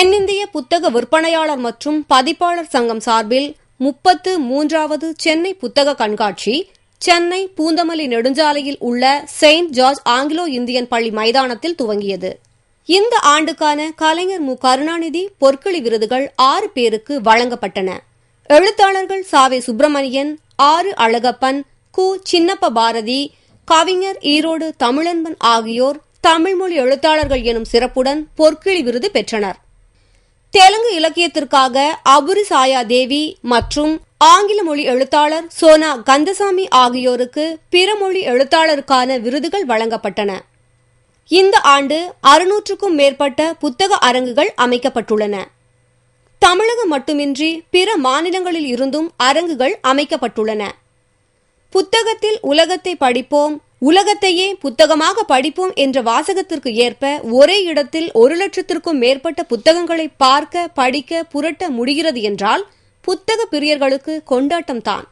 தென்னிந்திய புத்தக விற்பனையாளர் மற்றும் பதிப்பாளர் சங்கம் சார்பில் 33வது சென்னை புத்தக கண்காட்சி சென்னை பூந்தமல்லி நெடுஞ்சாலையில் உள்ள செயின்ட் ஜார்ஜ் ஆங்கிலோ இந்தியன் பள்ளி மைதானத்தில் துவங்கியது. இந்த ஆண்டுக்கான கலைஞர் மு. கருணாநிதி பொற்கிழி விருதுகள் 6 பேருக்கு வழங்கப்பட்டன. எழுத்தாளர்கள் சாவே சுப்பிரமணியன், ஆறு அழகப்பன், கு. சின்னப்ப பாரதி, கவிஞர் ஈரோடு தமிழன்பன் ஆகியோர் தமிழ்மொழி எழுத்தாளர்கள் எனும் சிறப்புடன் பொற்கிழி விருது பெற்றனர். தெலுங்கு இலக்கியத்திற்காக அபுரி சாயா தேவி மற்றும் ஆங்கில மொழி எழுத்தாளர் சோனா கந்தசாமி ஆகியோருக்கு பிற மொழி எழுத்தாளருக்கான விருதுகள் வழங்கப்பட்டன. இந்த ஆண்டு 600க்கும் மேற்பட்ட புத்தக அரங்குகள் அமைக்கப்பட்டுள்ளன. தமிழகம் மட்டுமின்றி பிற மாநிலங்களில் இருந்தும் அரங்குகள் அமைக்கப்பட்டுள்ளன. புத்தகத்தில் உலகத்தை படிப்போம், உலகத்தையே புத்தகமாக படிப்போம் என்ற வாசகத்திற்கு ஏற்ப ஒரே இடத்தில் 1,00,000க்கும் மேற்பட்ட புத்தகங்களை பார்க்க, படிக்க, புரட்ட முடிகிறது என்றால் புத்தக பிரியர்களுக்கு கொண்டாட்டம்தான்.